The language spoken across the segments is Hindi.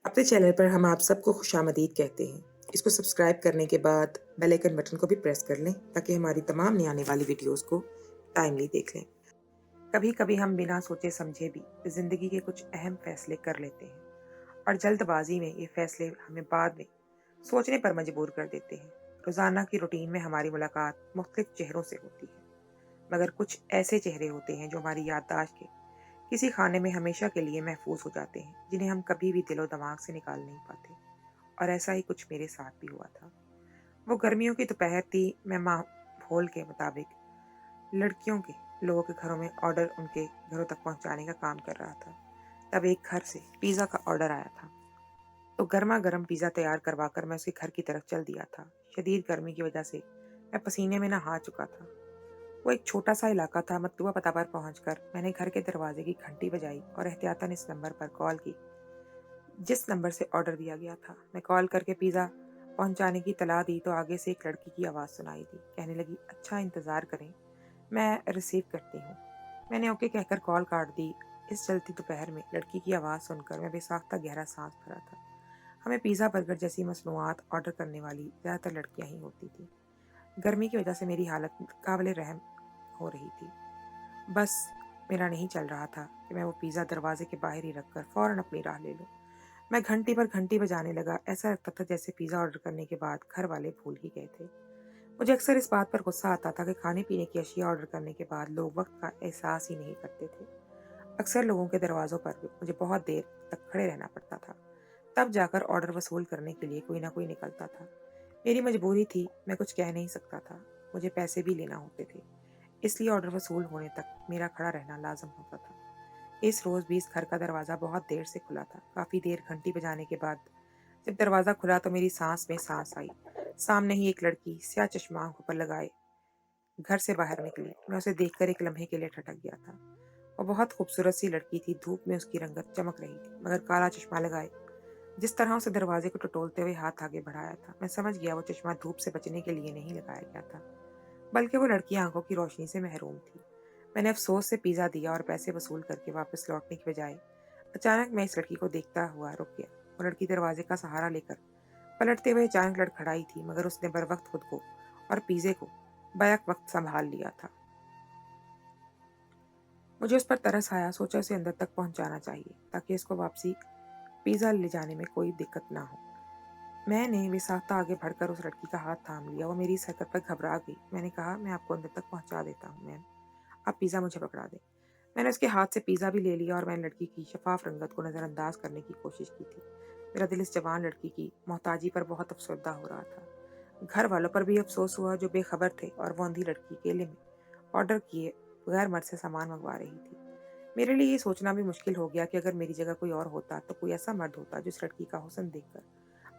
अपने चैनल पर हम आप सबको खुशामदीद कहते हैं। इसको सब्सक्राइब करने के बाद बेल आइकन बटन को भी प्रेस कर लें ताकि हमारी तमाम नई आने वाली वीडियोस को टाइमली देख लें। कभी-कभी हम बिना सोचे समझे भी ज़िंदगी के कुछ अहम फैसले कर लेते हैं और जल्दबाजी में ये फैसले हमें बाद में सोचने पर मजबूर कर देते हैं। रोज़ाना की रूटीन में हमारी मुलाकात मुख्तलिफ चेहरों से होती है, मगर कुछ ऐसे चेहरे होते हैं जो हमारी याददाश्त के किसी खाने में हमेशा के लिए महफूज हो जाते हैं, जिन्हें हम कभी भी दिलो दिमाग से निकाल नहीं पाते। और ऐसा ही कुछ मेरे साथ भी हुआ था। वो गर्मियों की दोपहर थी, मैं माहौल के मुताबिक लड़कियों के लोगों के घरों में ऑर्डर उनके घरों तक पहुंचाने का काम कर रहा था। तब एक घर से पिज़्ज़ा का ऑर्डर आया था, तो गरमा-गरम पिज़्ज़ा तैयार करवाकर मैं उसके घर की तरफ चल दिया था। शदीद गर्मी की वजह से मैं पसीने में नहा चुका था। वो एक छोटा-सा इलाका था। मतलूबा पता पर पहुंचकर मैंने घर के दरवाजे की घंटी बजाई और एहतियातन इस नंबर पर कॉल की जिस नंबर से ऑर्डर दिया गया था। मैं कॉल करके पिज़्ज़ा पहुंचाने की इत्तला दी तो आगे से एक लड़की की आवाज़ सुनाई दी। कहने लगी, "अच्छा इंतज़ार करें, मैं रिसीव करती हूँ।" मैंने ओके कहकर कॉल काट दी। इस चलती दोपहर में लड़की की आवाज़ सुनकर मैं बेसाख्ता गहरा सांस भरा था। हमें पिज़्ज़ा बर्गर जैसी मसनूआत ऑर्डर करने वाली ज़्यादातर लड़कियां ही होती थी। गर्मी की वजह से मेरी हालत काबिल रहम हो रही थी। बस मेरा नहीं चल रहा था कि मैं वो पिज़्ज़ा दरवाजे के बाहर ही रखकर फ़ौरन अपनी राह ले लूँ। मैं घंटी पर घंटी बजाने लगा। ऐसा लगता था जैसे पिज़्ज़ा ऑर्डर करने के बाद घर वाले भूल ही गए थे। मुझे अक्सर इस बात पर गुस्सा आता था कि खाने-पीने की अशिया ऑर्डर करने के बाद लोग वक़्त का एहसास ही नहीं करते थे। अक्सर लोगों के दरवाज़ों पर भी मुझे बहुत देर तक खड़े रहना पड़ता था। तब जाकर ऑर्डर वसूल करने के लिए कोई ना कोई निकलता था। मेरी मजबूरी थी, मैं कुछ कह नहीं सकता था। मुझे पैसे भी लेना होते थे, इसलिए ऑर्डर वसूल होने तक मेरा खड़ा रहना लाज़िम होता था। इस रोज़ भी इस घर का दरवाज़ा बहुत देर से खुला था। काफ़ी देर घंटी बजाने के बाद जब दरवाज़ा खुला तो मेरी सांस में सांस आई। सामने ही एक लड़की स्याह चश्मा आँखों पर लगाए घर से बाहर निकली। मैं उसे देखकर एक लम्हे के लिए ठटक गया था। वो बहुत खूबसूरत सी लड़की थी। धूप में उसकी रंगत चमक रही थी, मगर काला चश्मा लगाए जिस तरह उसे दरवाजे को टटोलते हुए हाथ आगे बढ़ाया था, मैं समझ गया वो चश्मा धूप से बचने के लिए नहीं लगाया गया था, बल्कि वो लड़की आंखों की रोशनी से महरूम थी। मैंने अफसोस से पिज़्ज़ा दिया और पैसे वसूल करके वापस लौटने की बजाय अचानक मैं इस लड़की को देखता हुआ रुक गया। वो लड़की दरवाजे का सहारा लेकर पलटते हुए अचानक लड़खड़ाई थी, मगर उसने बर वक्त खुद को और पिज़्ज़े को बैक वक्त संभाल लिया था। मुझे उस पर तरस आया। सोचा उसे अंदर तक पहुंचाना चाहिए ताकि इसको वापसी पिज़्ज़ा ले जाने में कोई दिक्कत ना हो। मैंने बेसाख्ता आगे बढ़कर उस लड़की का हाथ थाम लिया। वो मेरी इस हरकत पर घबरा गई। मैंने कहा, "मैं आपको अंदर तक पहुंचा देता हूँ मैम, आप पिज़्ज़ा मुझे पकड़ा दें।" मैंने उसके हाथ से पिज़्ज़ा भी ले लिया और मैंने लड़की की शफ़ाफ़ रंगत को नज़रअंदाज करने की कोशिश की थी। मेरा दिल इस जवान लड़की की मोहताजी पर बहुत अफ़सरदा हो रहा था। घर वालों पर भी अफ़सोस हुआ जो बेखबर थे और वो अंधी लड़की अकेले में ऑर्डर किए बगैर मर्द से सामान मंगवा रही थी। मेरे लिए ये सोचना भी मुश्किल हो गया कि अगर मेरी जगह कोई और होता तो कोई ऐसा मर्द होता जो इस लड़की का हुस्न देखकर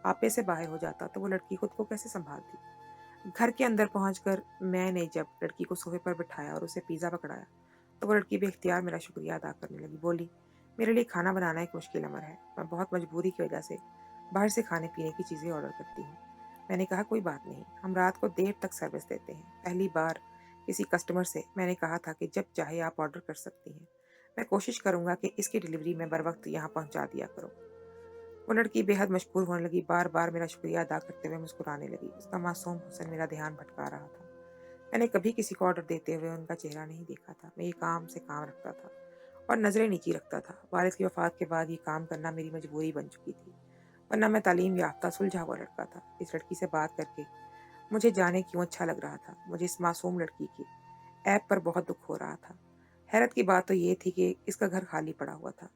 आपे से बाहर हो जाता, तो वो लड़की खुद को कैसे संभालती। घर के अंदर पहुंचकर मैंने जब लड़की को सोफे पर बिठाया और उसे पिज़्ज़ा पकड़ाया, तो वो लड़की बेख्तियार मेरा शुक्रिया अदा करने लगी। बोली, "मेरे लिए खाना बनाना एक मुश्किल अमर है। मैं बहुत मजबूरी की वजह से बाहर से खाने-पीने की चीज़ें ऑर्डर करती हूँ।" मैंने कहा, "कोई बात नहीं, हम रात को देर तक सर्विस देते हैं।" पहली बार किसी कस्टमर से मैंने कहा था कि जब चाहे आप ऑर्डर कर सकती हैं। मैं कोशिश करूँगा कि इसकी डिलीवरी में बर वक्त यहाँ पहुँचा दिया करो। वो लड़की बेहद मशहूर होने लगी, बार-बार मेरा शुक्रिया अदा करते हुए मुस्कुराने लगी। उसका मासूम हुस्न मेरा ध्यान भटका रहा था। मैंने कभी किसी को ऑर्डर देते हुए उनका चेहरा नहीं देखा था। मैं ये काम से काम रखता था और नज़रें नीची रखता था। वालिद की वफ़ात के बाद ये काम करना मेरी मजबूरी बन चुकी थी, वरना मैं तालीम याफ़्ता सुलझा हुआ लड़का था। इस लड़की से बात करके मुझे जाने क्यों अच्छा लग रहा था। मुझे इस मासूम लड़की की ऐब पर बहुत दुःख हो रहा था। हैरत की बात तो ये थी कि इसका घर खाली पड़ा हुआ था।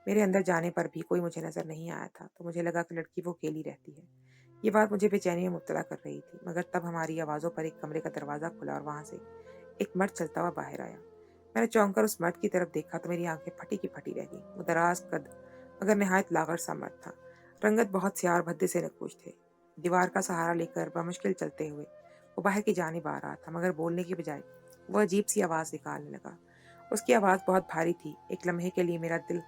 मेरे अंदर जाने पर भी कोई मुझे नज़र नहीं आया था, तो मुझे लगा कि लड़की वो अकेली रहती है। ये बात मुझे बेचैनी में मुब्तला कर रही थी, मगर तब हमारी आवाज़ों पर एक कमरे का दरवाज़ा खुला और वहाँ से एक मर्द चलता हुआ बाहर आया। मैंने चौंक कर उस मर्द की तरफ देखा तो मेरी आंखें फटी की फटी रह गईं। वो दराज़ कद मगर निहायत लाग़र सा मर्द था। रंगत बहुत स्याह और भद्दे से नकूश थे। दीवार का सहारा लेकर बमुश्किल चलते हुए वो बाहर की जानिब आ रहा था, मगर बोलने की बजाय वो अजीब-सी आवाज़ निकालने लगा। उसकी आवाज़ बहुत भारी थी। एक लम्हे के लिए मेरा दिल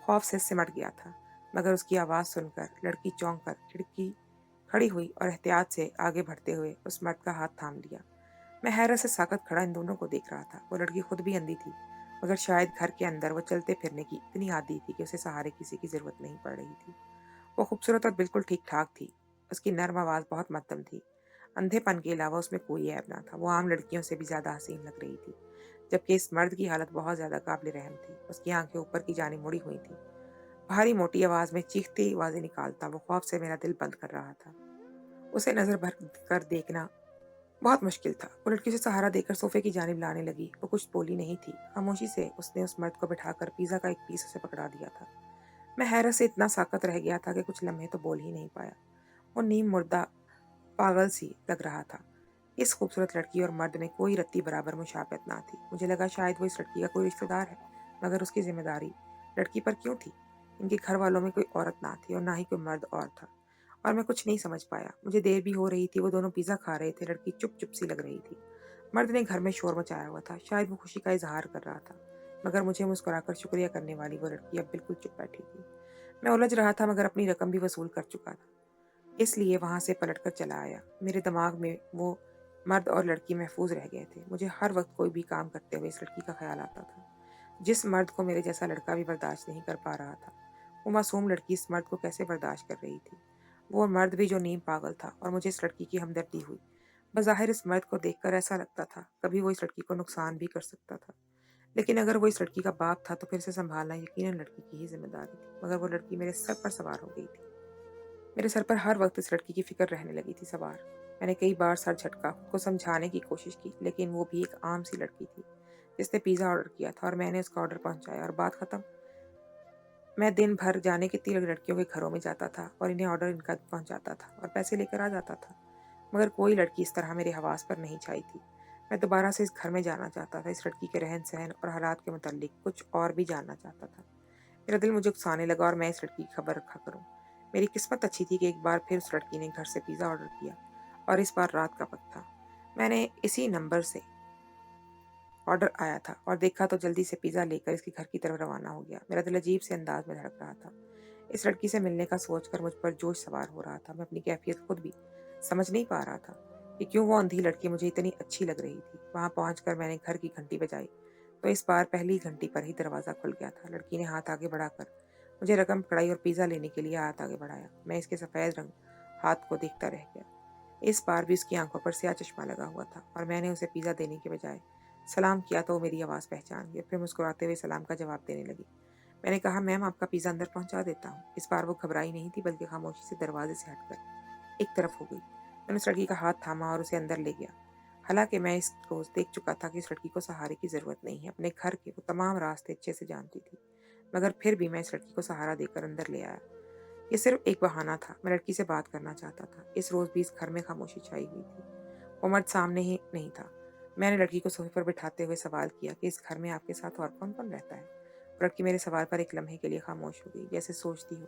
खौफ से सिमट गया था, मगर उसकी आवाज़ सुनकर लड़की चौंक कर खिड़की खड़ी हुई और एहतियात से आगे बढ़ते हुए उस मर्द का हाथ थाम लिया। मैं हैरत से साकत खड़ा इन दोनों को देख रहा था। वो लड़की खुद भी अंधी थी, मगर शायद घर के अंदर वो चलते फिरने की इतनी आदी थी कि उसे सहारे किसी की ज़रूरत नहीं पड़ रही थी। वो खूबसूरत और बिल्कुल ठीक-ठाक थी। उसकी नर्म आवाज़ बहुत मध्यम थी। अंधेपन के अलावा उसमें कोई ऐब ना था। वो आम लड़कियों से भी ज़्यादा हसीन लग रही थी, जबकि इस मर्द की हालत बहुत ज़्यादा काबिल रहम थी। उसकी आँखें ऊपर की जानिब मुड़ी हुई थीं। भारी मोटी आवाज़ में चीखती आवाज़ें निकालता वो खौफ से मेरा दिल बंद कर रहा था। उसे नज़र भर कर देखना बहुत मुश्किल था। वो लड़की उसे सहारा देकर सोफ़े की जानिब लाने लगी। वो कुछ बोली नहीं थी। खामोशी से उसने उस मर्द को बिठाकर पिज़्ज़ा का एक पीस उसे पकड़ा दिया था। मैं हैरत से इतना साकत रह गया था कि कुछ लम्हे तो बोल ही नहीं पाया। वो नीम मुर्दा पागल सी लग रहा था। इस खूबसूरत लड़की और मर्द में कोई रत्ती बराबर मुशाबहत ना थी। मुझे लगा शायद वो इस लड़की का कोई रिश्तेदार है, मगर उसकी जिम्मेदारी लड़की पर क्यों थी? इनके घर वालों में कोई औरत ना थी और ना ही कोई मर्द और था, और मैं कुछ नहीं समझ पाया। मुझे देर भी हो रही थी। वो दोनों पिज़्ज़ा खा रहे थे। लड़की चुप-चुप सी लग रही थी। मर्द ने घर में शोर मचाया हुआ था। शायद वो खुशी का इज़हार कर रहा था, मगर मुझे मुस्कुराकर शुक्रिया करने वाली वो लड़की अब बिल्कुल चुप बैठी थी। मैं उलझ रहा था, मगर अपनी रकम भी वसूल कर चुका था, इसलिए वहाँ से पलटकर चला आया। मेरे दिमाग में वो मर्द और लड़की महफूज रह गए थे। मुझे हर वक्त कोई भी काम करते हुए इस लड़की का ख्याल आता था, जिस मर्द को मेरे जैसा लड़का भी बर्दाश्त नहीं कर पा रहा था। वो मासूम लड़की इस मर्द को कैसे बर्दाश्त कर रही थी? वो मर्द भी जो नीम पागल था, और मुझे इस लड़की की हमदर्दी हुई। बज़ाहिर इस मर्द को देखकर ऐसा लगता था कभी वो इस लड़की को नुकसान भी कर सकता था। लेकिन अगर वो इस लड़की का बाप था तो फिर से संभालना यकीनन लड़की की ही जिम्मेदारी थी। मगर वो लड़की मेरे सर पर सवार हो गई थी। मेरे सर पर हर वक्त इस लड़की की फिक्र रहने लगी थी सवार। मैंने कई बार सर झटका, खुद को समझाने की कोशिश की, लेकिन वो भी एक आम सी लड़की थी जिसने पिज़्ज़ा ऑर्डर किया था और मैंने उसका ऑर्डर पहुंचाया और बात खत्म। मैं दिन भर जाने कितनी लड़कियों के घरों में जाता था और इन्हें ऑर्डर इनका पहुंचाता था और पैसे लेकर आ जाता था, मगर कोई लड़की इस तरह मेरे हवास पर नहीं छाई थी। मैं दोबारा से इस घर में जाना चाहता था। इस लड़की के रहन सहन और हालात के मुतालिक कुछ और भी जानना चाहता था। मेरा दिल मुझे उकसाने लगा और मैं इस लड़की की खबर रखा करूं। मेरी किस्मत अच्छी थी कि एक बार फिर उस लड़की ने घर से पिज़्ज़ा ऑर्डर किया, और इस बार रात का वक्त था। मैंने इसी नंबर से ऑर्डर आया था और देखा तो जल्दी से पिज़्ज़ा लेकर इसके घर की तरफ रवाना हो गया। मेरा दिल अजीब से अंदाज में धड़क रहा था। इस लड़की से मिलने का सोचकर मुझ पर जोश सवार हो रहा था। मैं अपनी कैफियत खुद भी समझ नहीं पा रहा था कि क्यों वो अंधी लड़की मुझे इतनी अच्छी लग रही थी। वहां पहुंचकर मैंने घर की घंटी बजाई, तो इस बार पहली घंटी पर ही दरवाज़ा खुल गया था। लड़की ने हाथ आगे बढ़ाकर मुझे रकम पकड़ाई और पिज़्ज़ा लेने के लिए हाथ आगे बढ़ाया। मैं इसके सफ़ेद रंग हाथ को देखता रह गया। इस बार भी उसकी आंखों पर स्याह चश्मा लगा हुआ था, और मैंने उसे पिज़्ज़ा देने के बजाय सलाम किया तो वो मेरी आवाज़ पहचान गई। फिर मुस्कुराते हुए सलाम का जवाब देने लगी। मैंने कहा, मैम आपका पिज़्ज़ा अंदर पहुंचा देता हूँ। इस बार वो घबराई नहीं थी, बल्कि खामोशी से दरवाजे से हटकर एक तरफ हो गई। मैंने उस लड़की का हाथ थामा और उसे अंदर ले गया। हालांकि मैं इस रोज़ देख चुका था कि इस लड़की को सहारे की ज़रूरत नहीं है। अपने घर के वो तमाम रास्ते अच्छे से जानती थी, मगर फिर भी मैं इस लड़की को सहारा देकर अंदर ले आया। ये सिर्फ एक बहाना था। मैं लड़की से बात करना चाहता था। इस रोज़ भी इस घर में खामोशी छाई हुई थी। वो मर्द सामने ही नहीं था। मैंने लड़की को सोफे पर बिठाते हुए सवाल किया कि इस घर में आपके साथ और कौन-कौन रहता है? वो लड़की मेरे सवाल पर एक लम्हे के लिए खामोश हो गई, जैसे सोचती हो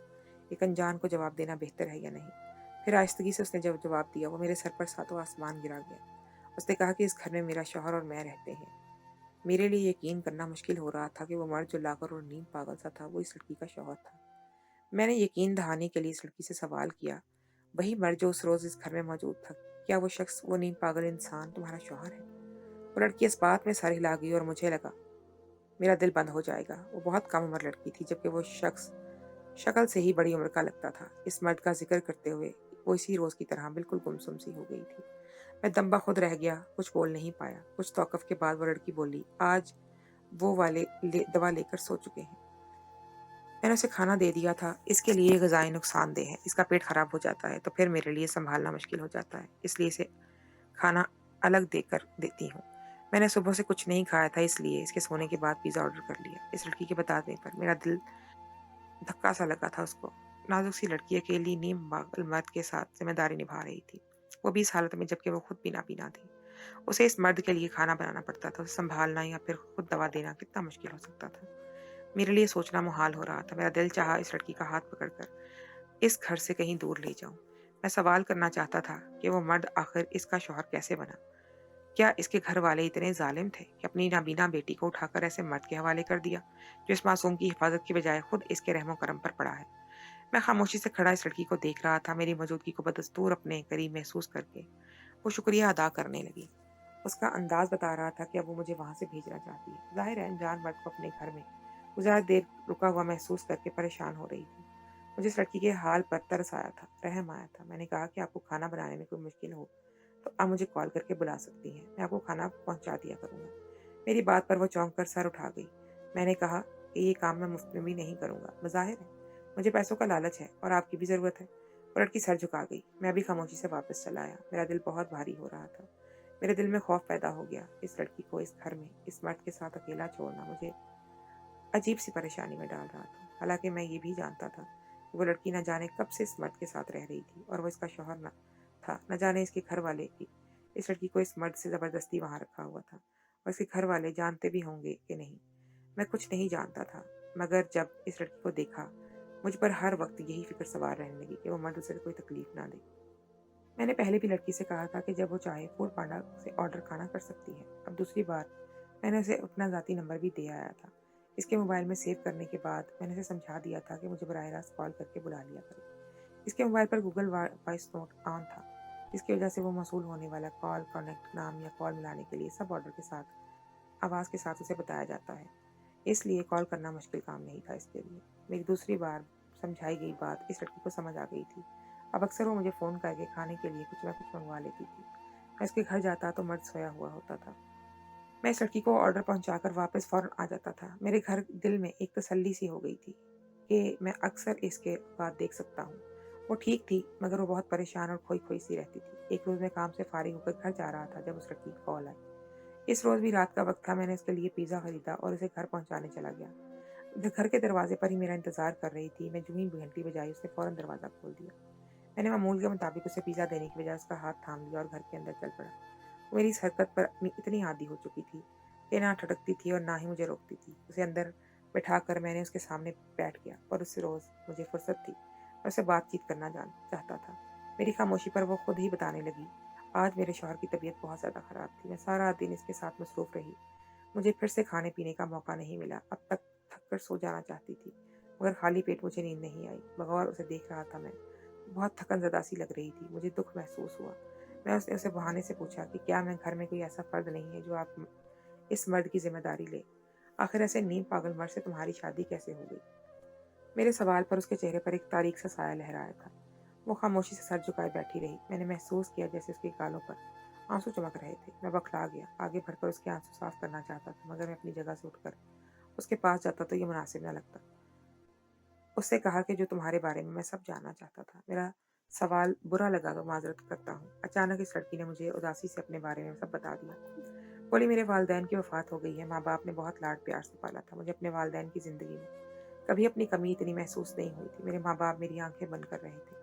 एक अनजान को जवाब देना बेहतर है या नहीं। फिर आहिस्तगी से उसने जब जवाब दिया, वो मेरे सर पर सातों आसमान गिरा गया। उसने कहा कि इस घर में मेरा शौहर और मैं रहते हैं। मेरे लिए यकीन करना मुश्किल हो रहा था कि वो मर्द जो लाकर और नीम पागल सा था, वो इस लड़की का शौहर था। मैंने यकीन दहाने के लिए इस लड़की से सवाल किया, वही मर्द जो उस रोज़ इस घर में मौजूद था, क्या वो शख्स, वो नीम पागल इंसान तुम्हारा शौहर है? वो लड़की इस बात में सर हिला गई और मुझे लगा मेरा दिल बंद हो जाएगा। वो बहुत कम उम्र लड़की थी, जबकि वो शख्स शक्ल से ही बड़ी उम्र का लगता था। इस मर्द का जिक्र करते हुए वो इसी रोज़ की तरह बिल्कुल गुमसुम सी हो गई थी। मैं दम्बा खुद रह गया, कुछ बोल नहीं पाया। कुछ तौक़ुफ़ के बाद वो लड़की बोली, आज वो वाले दवा लेकर सो चुके हैं। मैंने उसे खाना दे दिया था। इसके लिए ग़िज़ाई नुकसानदेह है। इसका पेट ख़राब हो जाता है तो फिर मेरे लिए सँभालना मुश्किल हो जाता है, इसलिए इसे खाना अलग देकर देती हूँ। मैंने सुबह से कुछ नहीं खाया था, इसलिए इसके सोने के बाद पिज़्ज़ा ऑर्डर कर लिया। इस लड़की के बताने पर मेरा दिल धक्का सा लगा था उसको। नाज़ुक सी लड़की अकेली नीम पागल मर्द के साथ ज़िम्मेदारी निभा रही थी, वो भी इस हालत में जबकि वो खुद बिना-बीना थी। उसे इस मर्द के लिए खाना बनाना पड़ता था। उसे सँभालना या फिर खुद दवा देना कितना मुश्किल हो सकता था। मेरे लिए सोचना मुहाल हो रहा था। मेरा दिल चाहा इस लड़की का हाथ पकड़कर इस घर से कहीं दूर ले जाऊं। मैं सवाल करना चाहता था कि वो मर्द आखिर इसका शौहर कैसे बना? क्या इसके घर वाले इतने जालिम थे कि अपनी नाबीना बेटी को उठाकर ऐसे मर्द के हवाले कर दिया, जो इस मासूम की हिफाजत की बजाय खुद इसके रहमो करम पर पड़ा है? मैं खामोशी से खड़ा इस लड़की को देख रहा था। मेरी मौजूदगी को बदस्तूर अपने करीब महसूस करके वो शुक्रिया अदा करने लगी। उसका अंदाज बता रहा था कि अब वो मुझे वहां से भेजना चाहती है। जाहिर है अनजान मर्द को अपने घर में गुजार देर रुका हुआ महसूस करके परेशान हो रही थी। मुझे इस लड़की के हाल पर तरस आया था, रहम आया था। मैंने कहा कि आपको खाना बनाने में कोई मुश्किल हो तो आप मुझे कॉल करके बुला सकती हैं, मैं आपको खाना पहुंचा दिया करूंगा। मेरी बात पर वो चौंक कर सर उठा गई। मैंने कहा कि ये काम मैं मुफ्त में भी नहीं करूंगा, बज़ाहिर है मुझे पैसों का लालच है और आपकी भी ज़रूरत है। वो लड़की सर झुका गई। मैं भी खामोशी से वापस चला आया। मेरा दिल बहुत भारी हो रहा था। मेरे दिल में खौफ पैदा हो गया। इस लड़की को इस घर में इस मर्द के साथ अकेला छोड़ना मुझे अजीब सी परेशानी में डाल रहा था। हालांकि मैं ये भी जानता था कि वो लड़की न जाने कब से इस मर्द के साथ रह रही थी और वो इसका शौहर न था। न जाने इसके घर वाले की इस लड़की को इस मर्द से ज़बरदस्ती वहां रखा हुआ था और इसके घर वाले जानते भी होंगे कि नहीं। मैं कुछ नहीं जानता था, मगर जब इस लड़की को देखा मुझ पर हर वक्त यही फिक्र सवार रहने लगी कि वो मर्द उसे कोई तकलीफ ना दे। मैंने पहले भी लड़की से कहा था कि जब वो चाहे फूड पांडा से ऑर्डर खाना कर सकती है। अब दूसरी बार मैंने उसे अपना ज़ाती नंबर भी दे आया था। इसके मोबाइल में सेव करने के बाद मैंने उसे समझा दिया था कि मुझे बराह रास्त कॉल करके बुला लिया करे। इसके मोबाइल पर गूगल वॉइस नोट ऑन था, जिसकी वजह से वो मौसूल होने वाला कॉल, कनेक्ट, नाम या कॉल मिलाने के लिए सब ऑर्डर के साथ आवाज़ के साथ उसे बताया जाता है। इसलिए कॉल करना मुश्किल काम नहीं था इसके लिए। मेरी दूसरी बार समझाई गई बात इस लड़की को समझ आ गई थी। अब अक्सर वो मुझे फ़ोन करके खाने के लिए कुछ ना कुछ मंगवा लेती थी। मैं उसके घर जाता तो मर्द सोया हुआ होता था। मैं इस लड़की को ऑर्डर पहुंचाकर वापस फ़ौरन आ जाता था। मेरे घर दिल में एक तसल्ली सी हो गई थी कि मैं अक्सर इसके बाद देख सकता हूँ। वो ठीक थी, मगर वो बहुत परेशान और खोई-खोई सी रहती थी। एक रोज़ मैं काम से फ़ारिग होकर घर जा रहा था जब उस लड़की की कॉल आई। इस रोज़ भी रात का वक़्त था। मैंने उसके लिए पिज़्ज़ा खरीदा और उसे घर पहुँचाने चला गया। घर के दरवाजे पर ही मेरा इंतज़ार कर रही थी। मैं यूँ ही घंटी बजाई, उसने फ़ौरन दरवाज़ा खोल दिया। मैंने मामूल के मुताबिक उसे पिज़्ज़ा देने की बजाय उसका हाथ थाम लिया और घर के अंदर चल पड़ा। वो मेरी इस हरकत पर अपनी इतनी आदी हो चुकी थी कि ना ठटकती थी और ना ही मुझे रोकती थी। उसे अंदर बैठाकर मैंने उसके सामने बैठ गया और उससे रोज़ मुझे फुर्सत थी, मैं उससे बातचीत करना जान चाहता था। मेरी खामोशी पर वो खुद ही बताने लगी, आज मेरे शौहर की तबीयत बहुत ज़्यादा ख़राब थी। मैं सारा दिन इसके साथ मसरूफ़ रही। मुझे फिर से खाने-पीने का मौका नहीं मिला। अब तक थक कर सो जाना चाहती थी, मगर खाली पेट मुझे नींद नहीं आई। बगौर उसे देख रहा था मैं। बहुत थकन-ज़दा सी लग रही थी। मुझे दुःख महसूस हुआ। मैं उसने उसे बहाने से पूछा कि क्या मैं घर में कोई ऐसा फ़र्द नहीं है जो आप इस मर्द की ज़िम्मेदारी ले? आखिर ऐसे नीम पागल मर्द से तुम्हारी शादी कैसे हो गई? मेरे सवाल पर उसके चेहरे पर एक तारीक सा साया लहराया था। वो खामोशी से सर झुकाए बैठी रही। मैंने महसूस किया जैसे उसके गालों पर आंसू चमक रहे थे। मैं बौखला गया। आगे बढ़कर उसके आंसू साफ करना चाहता था, मगर मैं अपनी जगह से उठकर उसके पास जाता तो ये मुनासिब न लगता। उससे कहा कि जो तुम्हारे बारे में मैं सब जानना चाहता था। मेरा सवाल बुरा लगा तो माजरत करता हूँ। अचानक इस लड़की ने मुझे उदासी से अपने बारे में सब बता दिया। बोली, मेरे वालिदैन की वफ़ात हो गई है। माँ बाप ने बहुत लाड प्यार से पाला था। मुझे अपने वालिदैन की ज़िंदगी में कभी अपनी कमी इतनी महसूस नहीं हुई थी। मेरे माँ बाप मेरी आंखें बंद कर रहे थे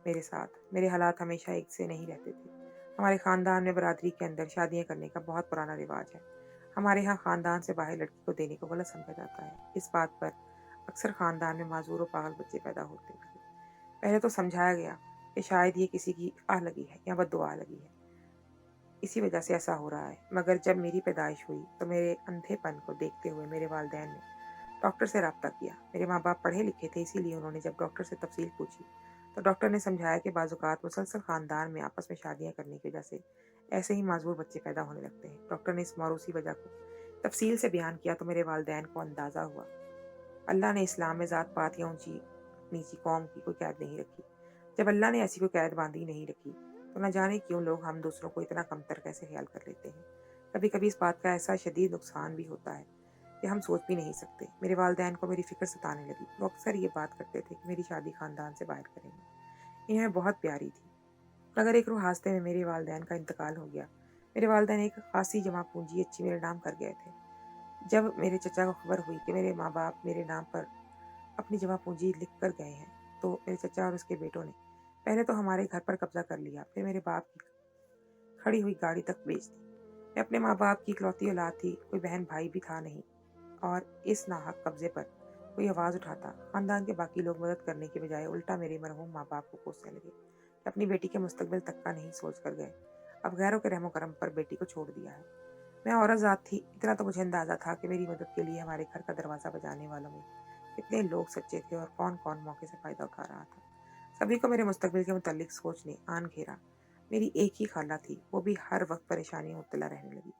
मेरे साथ। मेरे हालात हमेशा एक से नहीं रहते थे। हमारे ख़ानदान में बरादरी के अंदर शादियाँ करने का बहुत पुराना रिवाज है। हमारे यहाँ ख़ानदान से बाहर लड़की को देने को गलत समझा जाता है। इस बात पर अक्सर ख़ानदान में माज़ूर और पागल बच्चे पैदा होते थे। पहले तो समझाया गया कि शायद ये किसी की आह लगी है या बद्दुआ लगी है, इसी वजह से ऐसा हो रहा है। मगर जब मेरी पैदाइश हुई तो मेरे अंधेपन को देखते हुए मेरे वालिदैन ने डॉक्टर से राब्ता किया। मेरे माँ बाप पढ़े लिखे थे, इसीलिए उन्होंने जब डॉक्टर से तफसील पूछी तो डॉक्टर ने समझाया कि बाज़-औक़ात मुसलसल ख़ानदान में आपस में शादियाँ करने की वजह से ऐसे ही माज़ूर बच्चे पैदा होने लगते हैं। डॉक्टर ने इस मौरूसी वजह को तफसील से बयान किया तो मेरे वालिदैन को अंदाज़ा हुआ। अल्लाह ने इस्लाम में ज़ात-पात या ऊँची नीची कौम की कोई कैद नहीं रखी। जब अल्लाह ने ऐसी कोई कैद बांधी नहीं रखी, तो न जाने क्यों लोग हम दूसरों को इतना कमतर कैसे ख्याल कर लेते हैं। कभी-कभी इस बात का ऐसा शदीद नुकसान भी होता है कि हम सोच भी नहीं सकते। मेरे वालिदैन को मेरी फ़िक्र सताने लगी। वो अक्सर ये बात करते थे कि मेरी शादी ख़ानदान से बाहर करेंगे। इन्हें बहुत प्यारी थी। मगर एक रोज़ हादसे में मेरे वालिदैन का इंतकाल हो गया। मेरे वालिदैन एक ख़ासी जमा पूँजी अच्छी मेरे नाम कर गए थे। जब मेरे चचा को खबर हुई कि मेरे माँ-बाप मेरे नाम पर अपनी जमा पूंजी लिख कर गए हैं, तो मेरे चचा और उसके बेटों ने पहले तो हमारे घर पर कब्जा कर लिया, फिर मेरे बाप की खड़ी हुई गाड़ी तक बेच दी। मैं अपने माँ बाप की इकलौती औलाद थी, कोई बहन भाई भी था नहीं, और इस नाहक कब्जे पर कोई आवाज़ उठाता खानदान के बाकी लोग मदद करने के बजाय उल्टा मेरे मरहूम माँ बाप को कोसने लगे कि अपनी बेटी के मुस्तकबिल तक का नहीं सोच कर गए, अब गैरों के रहमो करम पर बेटी को छोड़ दिया है। मैं औरत ज़ात थी, इतना तो मुझे अंदाज़ा था कि मेरी मदद के लिए हमारे घर का दरवाज़ा बजाने वालों में कितने लोग सच्चे थे और कौन-कौन मौके से फ़ायदा उठा रहा था। सभी को मेरे मुस्तकबिल के मुताल्लिक सोच ने आन घेरा। मेरी एक ही खाला थी, वो भी हर वक़्त परेशानी में मुब्तला रहने लगी।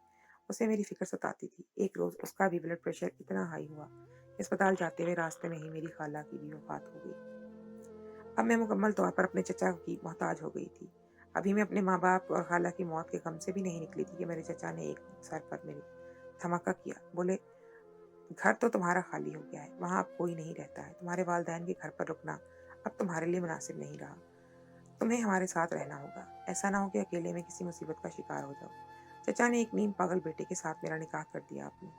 उसे मेरी फ़िक्र सताती थी। एक रोज़ उसका भी ब्लड प्रेशर इतना हाई हुआ, अस्पताल जाते हुए रास्ते में ही मेरी खाला की भी वफ़ात हो गई। अब मैं मुकम्मल तौर पर अपने चचा की मोहताज हो गई थी। अभी मैं अपने माँ-बाप और खाला की मौत के गम से भी नहीं निकली थी कि मेरे चचा ने एक सर पर मेरी धमाका किया। बोले, "घर तो तुम्हारा खाली हो गया है, वहाँ अब कोई नहीं रहता है। तुम्हारे वालिदैन के घर पर रुकना अब तुम्हारे लिए मुनासिब नहीं रहा। तुम्हें हमारे साथ रहना होगा। ऐसा ना हो कि अकेले में किसी मुसीबत का शिकार हो जाओ। चचा ने एक नीम पागल बेटे के साथ मेरा निकाह कर दिया आपने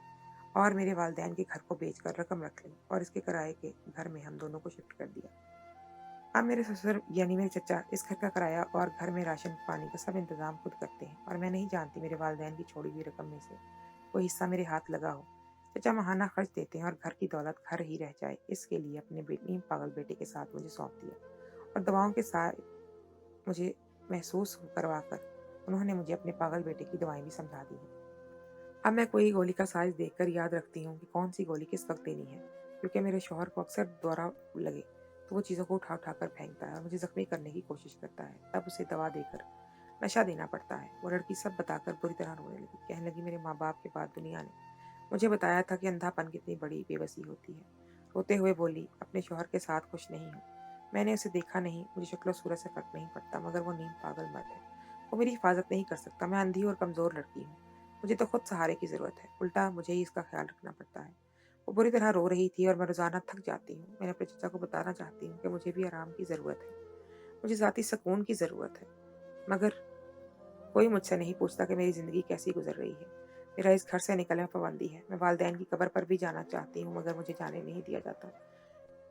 और मेरे वालिदैन के घर को बेचकर रकम रख ली और इसके किराए के घर में हम दोनों को शिफ्ट कर दिया। अब मेरे ससुर यानी मेरे चचा इस घर का किराया और घर में राशन पानी का सब इंतजाम खुद करते हैं और मैं नहीं जानती मेरे वालिदैन की छोड़ी हुई रकम में से कोई हिस्सा मेरे हाथ लगा हो। चचा महाना खर्च देते हैं और घर की दौलत घर ही रह जाए इसके लिए अपने नीम पागल बेटे के साथ मुझे सौंप दिया और दवाओं के साथ मुझे महसूस करवाकर उन्होंने मुझे अपने पागल बेटे की दवाएं भी समझा दी हैं। अब मैं कोई गोली का साइज़ देखकर याद रखती हूँ कि कौन सी गोली किस वक़्त देनी है, क्योंकि मेरे शौहर को अक्सर दौरा लगे, तो वो चीज़ों को उठा-उठा कर फेंकता है और मुझे ज़ख्मी करने की कोशिश करता है। तब उसे दवा देकर नशा देना पड़ता है। वो लड़की सब बताकर बुरी तरह रोने लगी। कहने लगी, मेरे माँ-बाप के बाद दुनिया ने मुझे बताया था कि अंधापन कितनी बड़ी बेबसी होती है। रोते हुए बोली, अपने शौहर के साथ खुश नहीं हूँ। मैंने उसे देखा नहीं, मुझे शक्ल-सूरत से फ़र्क नहीं पड़ता, मगर वो नीम पागल मर्द है। वो मेरी हिफाज़त नहीं कर सकता। मैं अंधी और कमज़ोर लड़की हूँ। मुझे तो खुद सहारे की ज़रूरत है, उल्टा मुझे ही इसका ख़्याल रखना पड़ता है। वो बुरी तरह रो रही थी और मैं रोज़ाना थक जाती हूँ। मैंने अपने चचा को बताना चाहती हूँ कि मुझे भी आराम की ज़रूरत है, मुझे ज़ाती सुकून की ज़रूरत है, मगर कोई मुझसे नहीं पूछता कि मेरी ज़िंदगी कैसी गुज़र रही है। मेरा इस घर से निकलना पाबंदी है। मैं वालिदैन की कब्र पर भी जाना चाहती हूँ, मगर मुझे जाने नहीं दिया जाता।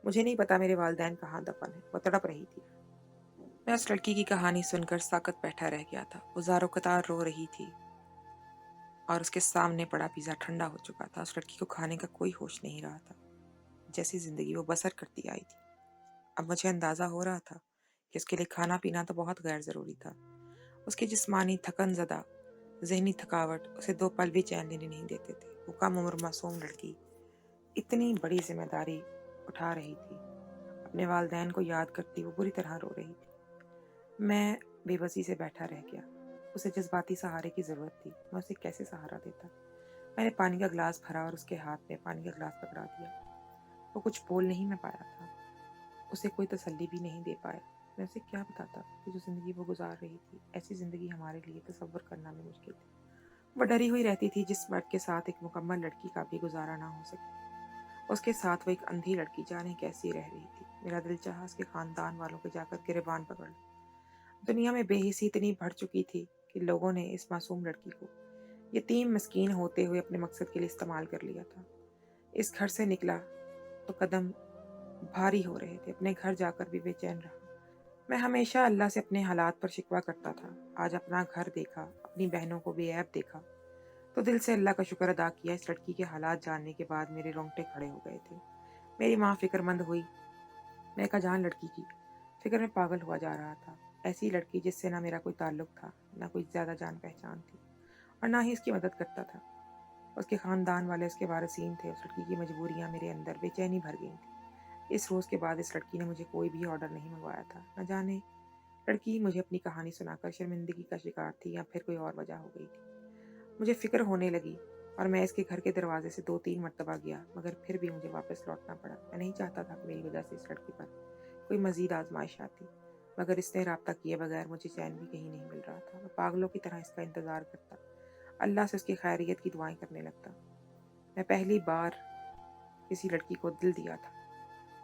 मुझे नहीं पता मेरे वालिदैन कहाँ दफ़न हैं। वो तड़प रही थी। मैं उस लड़की की कहानी सुनकर साकत बैठा रह गया था। वो ज़ारो-कतार रो रही थी और उसके सामने पड़ा पिज़्ज़ा ठंडा हो चुका था। उस लड़की को खाने का कोई होश नहीं रहा था। जैसी ज़िंदगी वो बसर करती आई थी, अब मुझे अंदाज़ा हो रहा था कि उसके लिए खाना-पीना तो बहुत गैर ज़रूरी था। उसकी जिस्मानी थकन-ज़दा ज़हनी थकावट उसे 2 पल भी चैन लेने नहीं देते थे। वो कम उम्र मासूम लड़की इतनी बड़ी ज़िम्मेदारी उठा रही थी। अपने वालिदैन को याद करती वो बुरी तरह रो रही थी। मैं बेबसी से बैठा रह गया। उसे जज़्बाती सहारे की ज़रूरत थी। मैं उसे कैसे सहारा देता? मैंने पानी का गिलास भरा और उसके हाथ में पानी का गिलास पकड़ा दिया। वो कुछ बोल नहीं मैं पाया था। उसे कोई तसल्ली भी नहीं दे पाया। मैं उसे क्या बताता कि जो ज़िंदगी वो गुज़ार रही थी, ऐसी ज़िंदगी हमारे लिए तसव्वुर करना भी मुश्किल थी। वो डरी हुई रहती थी जिस मर्द के साथ एक मुकम्मल लड़की का भी गुज़ारा ना हो सके। उसके साथ वो एक अंधी लड़की जाने कैसी रह रही थी। मेरा दिल चाहा उसके ख़ानदान वालों को जाकर गिरबान पकड़ लूं। दुनिया में बेहिसी इतनी बढ़ चुकी थी कि लोगों ने इस मासूम लड़की को यतीम मस्कीन होते हुए अपने मकसद के लिए इस्तेमाल कर लिया था। इस घर से निकला तो कदम भारी हो रहे थे। अपने घर जाकर भी बेचैन रहा। मैं हमेशा अल्लाह से अपने हालात पर शिकवा करता था। आज अपना घर देखा, अपनी बहनों को बेऐब देखा, तो दिल से अल्लाह का शुक्र अदा किया। इस लड़की के हालात जानने के बाद मेरे रोंगटे खड़े हो गए थे। मेरी माँ फ़िक्रमंद हुई। मैं एक अजान लड़की की फ़िक्र में पागल हुआ जा रहा था। ऐसी लड़की जिससे ना मेरा कोई ताल्लुक था, ना कोई ज़्यादा जान-पहचान थी और ना ही उसकी मदद करता था। उसके ख़ानदान वाले उसके वारिसीन थे। उस लड़की की मजबूरियाँ मेरे अंदर बेचैनी भर गई थी। इस रोज़ के बाद इस लड़की ने मुझे कोई भी ऑर्डर नहीं मंगवाया था। न जाने लड़की मुझे अपनी कहानी सुनाकर शर्मिंदगी का शिकार थी या फिर कोई और वजह हो गई थी। मुझे फ़िक्र होने लगी और मैं इसके घर के दरवाजे से 2-3 मर्तबा गया, मगर फिर भी मुझे वापस लौटना पड़ा। मैं नहीं चाहता था कि मेरी वजह से इस लड़की पर कोई मज़ीद आज़माइश आती, मगर इसने राब्ता किए बगैर मुझे चैन भी कहीं नहीं मिल रहा था। मैं पागलों की तरह इसका इंतज़ार करता, अल्लाह से उसकी खैरियत की दुआएँ करने लगता। मैं पहली बार किसी लड़की को दिल दिया था,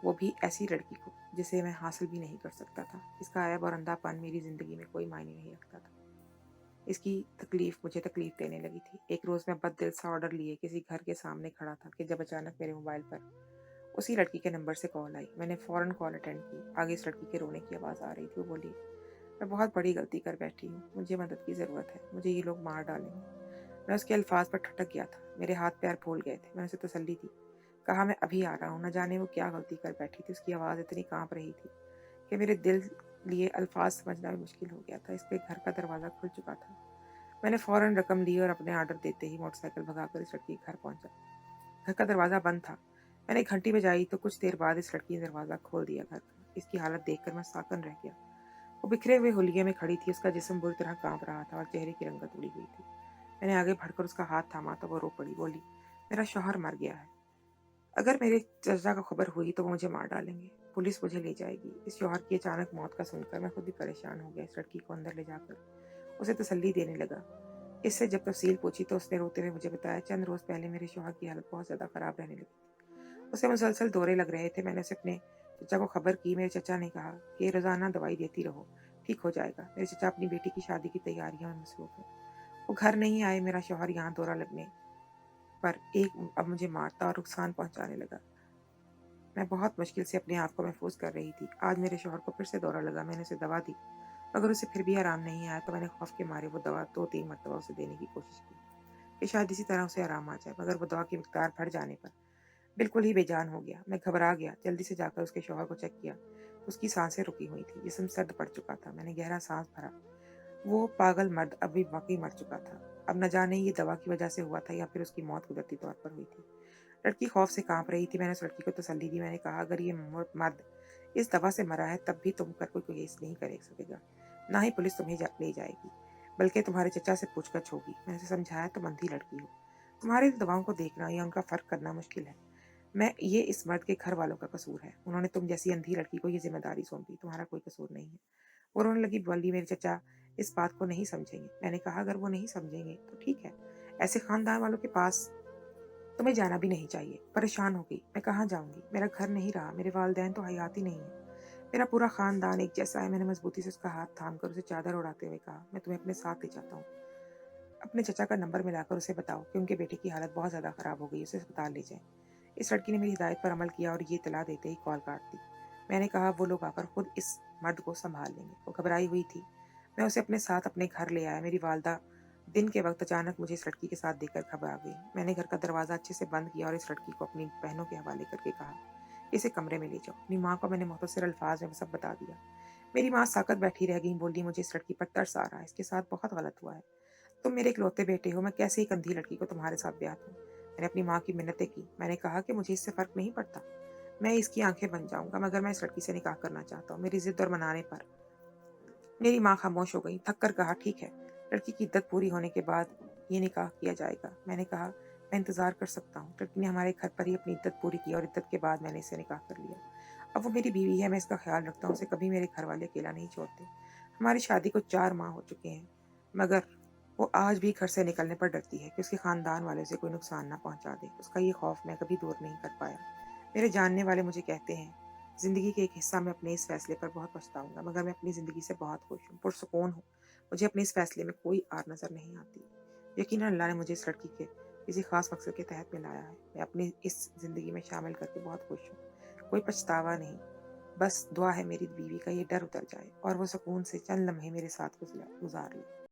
वो भी ऐसी लड़की को जिसे मैं हासिल भी नहीं कर सकता था। इसका ऐब और अंधापन मेरी ज़िंदगी में कोई मायने नहीं रखता था। इसकी तकलीफ़ मुझे तकलीफ़ देने लगी थी। एक रोज़ मैं बददिल सा ऑर्डर लिए किसी घर के सामने खड़ा था कि जब अचानक मेरे मोबाइल पर उसी लड़की के नंबर से कॉल आई। मैंने फ़ौरन कॉल अटेंड की। आगे इस लड़की के रोने की आवाज़ आ रही थी। वो बोली, मैं बहुत बड़ी गलती कर बैठी हूँ। मुझे मदद की ज़रूरत है। मुझे ये लोग मार डालेंगे। मैं उसके अल्फाज पर ठटक गया था। मेरे हाथ पैर फूल गए थे। मैंने उसे तसल्ली दी। कहा, मैं अभी आ रहा हूँ। न जाने वो क्या गलती कर बैठी थी। उसकी आवाज़ इतनी काँप रही थी कि मेरे दिल लिए अल्फाज समझना भी मुश्किल हो गया था। इसके घर का दरवाज़ा खुल चुका था। मैंने फ़ौरन रकम ली और अपने ऑर्डर देते ही मोटरसाइकिल भगाकर इस लड़की के घर पहुंचा। घर का दरवाज़ा बंद था। मैंने घंटी बजाई तो कुछ देर बाद इस लड़की ने दरवाज़ा खोल दिया घर का। इसकी हालत देखकर मैं साकन रह गया। वो बिखरे हुए हुलिये में खड़ी थी। उसका जिस्म बुरी तरह कांप रहा था और चेहरे की रंगत उड़ी हुई थी। मैंने आगे बढ़कर उसका हाथ थामा तो वो रो पड़ी। बोली, मेरा शौहर मर गया है। अगर मेरे चचा को खबर हुई तो वो मुझे मार डालेंगे। पुलिस मुझे ले जाएगी। इस शौहर की अचानक मौत का सुनकर मैं खुद भी परेशान हो गया। इस लड़की को अंदर ले जाकर उसे तसल्ली देने लगा। इससे जब तफ़सील पूछी तो उसने रोते हुए मुझे बताया, चंद रोज़ पहले मेरे शौहर की हालत बहुत ज़्यादा ख़राब रहने लगी। उसे मुसलसल दौरे लग रहे थे। मैंने उसे अपने चचा को खबर की। मेरे चचा ने कहा कि रोज़ाना दवाई देती रहो, ठीक हो जाएगा। मेरे चचा अपनी बेटी की शादी की तैयारियों में मसरूफ़ हैं। वो घर नहीं आए। मेरा शौहर यहाँ दौरा लगने पर अब मुझे मारता और नुकसान पहुँचाने लगा। मैं बहुत मुश्किल से अपने आप को महफूज कर रही थी। आज मेरे शौहर को फिर से दौरा लगा। मैंने उसे दवा दी, मगर उसे फिर भी आराम नहीं आया, तो मैंने खौफ के मारे वो दवा 2-3 मरतबा उसे देने की कोशिश की कि शायद इसी तरह उसे आराम आ जाए, मगर वो दवा की मिकदार बढ़ जाने पर बिल्कुल ही बेजान हो गया। मैं घबरा गया। जल्दी से जाकर उसके शौहर को चेक किया तो उसकी सांसें रुकी हुई थी, जिस्म सर्द पड़ चुका था। मैंने गहरा सांस भरा। वो पागल मर्द अभी वाकई मर चुका था। अब न जाने ये दवा की वजह से हुआ था या फिर उसकी मौत कुदरती तौर पर हुई थी। लड़की खौफ से कांप रही थी। मैंने उस लड़की को तसल्ली दी। मैंने कहा, अगर ये मर्द इस दवा से मरा है तब भी तुम पर कोई केस नहीं कर सकेगा। ना ही पुलिस तुम्हें ले जाएगी, बल्कि तुम्हारे चचा से पूछताछ होगी। मैंने उसे समझाया, तुम अंधी लड़की हो। तुम्हारी दवाओं को देखना या उनका फर्क करना मुश्किल है। मैं ये इस मर्द के घर वालों का कसूर है। उन्होंने तुम जैसी अंधी लड़की को ये जिम्मेदारी सौंपी। तुम्हारा कोई कसूर नहीं है। वो रोने लगी, बोली, मेरे चचा इस बात को नहीं समझेंगे। मैंने कहा, अगर वो नहीं समझेंगे तो ठीक है। ऐसे खानदान वालों के पास तुम्हें जाना भी नहीं चाहिए। परेशान हो गई। मैं कहाँ जाऊंगी? मेरा घर नहीं रहा। मेरे वालिदैन तो हयात ही नहीं है। मेरा पूरा खानदान एक जैसा है। मैंने मजबूती से उसका हाथ थाम कर उसे चादर उड़ाते हुए कहा, मैं तुम्हें अपने साथ ले जाता हूँ। अपने चचा का नंबर मिलाकर उसे बताओ कि उनके बेटे की हालत बहुत ज्यादा खराब हो गई, उसे अस्पताल ले जाएं। इस लड़की ने मेरी हिदायत पर अमल किया और ये इतला देते ही कॉल काट दी। मैंने कहा, वो लोग आकर खुद इस मर्द को संभाल लेंगे। वो घबराई हुई थी। मैं उसे अपने साथ अपने घर ले आया। मेरी वालदा दिन के वक्त अचानक मुझे इस लड़की के साथ देखकर घबरा गई। मैंने घर का दरवाजा अच्छे से बंद किया और इस लड़की को अपनी बहनों के हवाले करके कहा, इसे कमरे में ले जाओ। अपनी माँ को मैंने मुख्तसर अल्फाज में सब बता दिया। मेरी माँ साकत बैठी रह गई, बोली, मुझे इस लड़की पर तरस आ रहा है। इसके साथ बहुत गलत हुआ है। तुम मेरे इकलौते बेटे हो। मैं कैसे एक अंधी लड़की को तुम्हारे साथ ब्याह दूं? मैंने अपनी माँ की मिन्नतें की। मैंने कहा कि मुझे इससे फर्क नहीं पड़ता। मैं इसकी आंखें बन जाऊंगा, मगर मैं इस लड़की से निकाह करना चाहता हूँ। मेरी जिद और मनाने पर मेरी माँ खामोश हो गई। थक कर कहा, ठीक है, लड़की की इद्दत पूरी होने के बाद ये निकाह किया जाएगा। मैंने कहा, मैं इंतजार कर सकता हूँ। लड़की ने हमारे घर पर ही अपनी इद्दत पूरी की और इद्दत के बाद मैंने इसे निकाह कर लिया। अब वो मेरी बीवी है। मैं इसका ख्याल रखता हूँ। उसे कभी मेरे घर वाले अकेला नहीं छोड़ते। हमारी शादी को 4 माह हो चुके हैं, मगर वो आज भी घर से निकलने पर डरती है कि उसके खानदान वाले उसे कोई नुकसान ना पहुंचा दे। उसका ये खौफ मैं कभी दूर नहीं कर पाया। मेरे जानने वाले मुझे कहते हैं, जिंदगी के एक हिस्सा में अपने इस फैसले पर बहुत पछताऊंगा, मगर मैं अपनी जिंदगी से बहुत खुश हूँ, पुरसुकून हूँ। मुझे अपने इस फैसले में कोई आर नजर नहीं आती। यकीनन अल्लाह ने मुझे इस लड़की के किसी खास मकसद के तहत मिलाया है। मैं अपनी इस जिंदगी में शामिल करके बहुत खुश हूँ। कोई पछतावा नहीं। बस दुआ है मेरी बीवी का ये डर उतर जाए और वो सुकून से चंद लम्हे मेरे साथ गुजार ले।